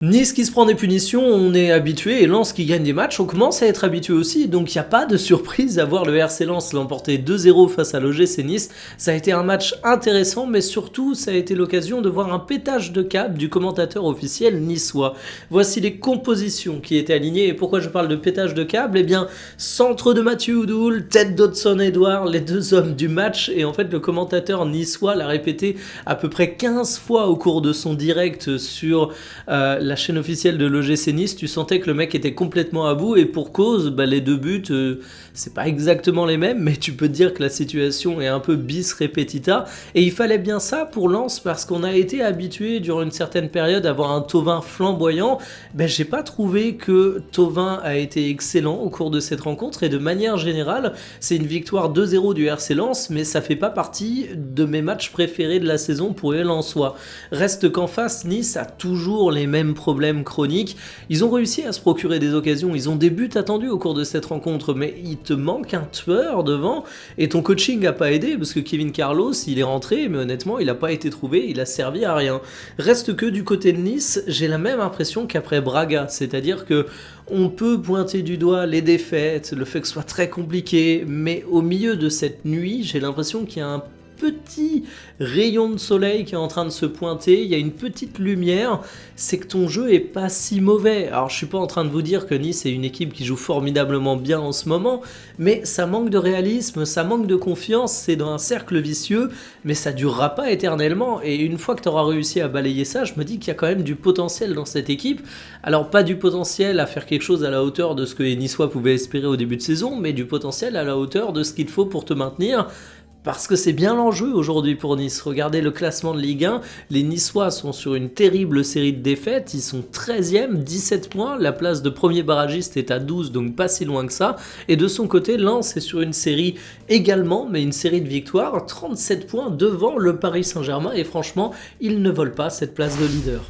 Nice qui se prend des punitions, on est habitué, et Lens qui gagne des matchs, on commence à être habitué aussi, donc il n'y a pas de surprise à voir le RC Lens l'emporter 2-0 face à l'OGC Nice. Ça a été un match intéressant, mais surtout ça a été l'occasion de voir un pétage de câble du commentateur officiel niçois. Voici les compositions qui étaient alignées, et pourquoi je parle de pétage de câble? Eh bien, centre de Mathieu Oudoul, tête d'Hodgson-Edouard, les deux hommes du match, et en fait le commentateur niçois l'a répété à peu près 15 fois au cours de son direct sur la chaîne officielle de l'OGC Nice. Tu sentais que le mec était complètement à bout, et pour cause, les deux buts, c'est pas exactement les mêmes, mais tu peux te dire que la situation est un peu bis repetita, et il fallait bien ça pour Lens, parce qu'on a été habitué durant une certaine période à avoir un Thauvin flamboyant. J'ai pas trouvé que Thauvin a été excellent au cours de cette rencontre, et de manière générale, c'est une victoire 2-0 du RC Lens, mais ça fait pas partie de mes matchs préférés de la saison pour les Lensois. Reste qu'en face, Nice a toujours les mêmes problèmes chroniques. Ils ont réussi à se procurer des occasions, ils ont des buts attendus au cours de cette rencontre, mais il te manque un tueur devant, et ton coaching n'a pas aidé, parce que Kevin Carlos, il est rentré, mais honnêtement, il n'a pas été trouvé, il a servi à rien. Reste que du côté de Nice, j'ai la même impression qu'après Braga, c'est-à-dire que on peut pointer du doigt les défaites, le fait que ce soit très compliqué, mais au milieu de cette nuit, j'ai l'impression qu'il y a un petit rayon de soleil qui est en train de se pointer, il y a une petite lumière, c'est que ton jeu est pas si mauvais. Alors je suis pas en train de vous dire que Nice est une équipe qui joue formidablement bien en ce moment, mais ça manque de réalisme, ça manque de confiance, c'est dans un cercle vicieux, mais ça durera pas éternellement, et une fois que tu auras réussi à balayer ça, je me dis qu'il y a quand même du potentiel dans cette équipe. Alors pas du potentiel à faire quelque chose à la hauteur de ce que les Niçois pouvaient espérer au début de saison, mais du potentiel à la hauteur de ce qu'il faut pour te maintenir. Parce que c'est bien l'enjeu aujourd'hui pour Nice. Regardez le classement de Ligue 1, les Niçois sont sur une terrible série de défaites, ils sont 13e, 17 points, la place de premier barragiste est à 12, donc pas si loin que ça, et de son côté, Lens est sur une série également, mais une série de victoires, 37 points devant le Paris Saint-Germain, et franchement, ils ne volent pas cette place de leader.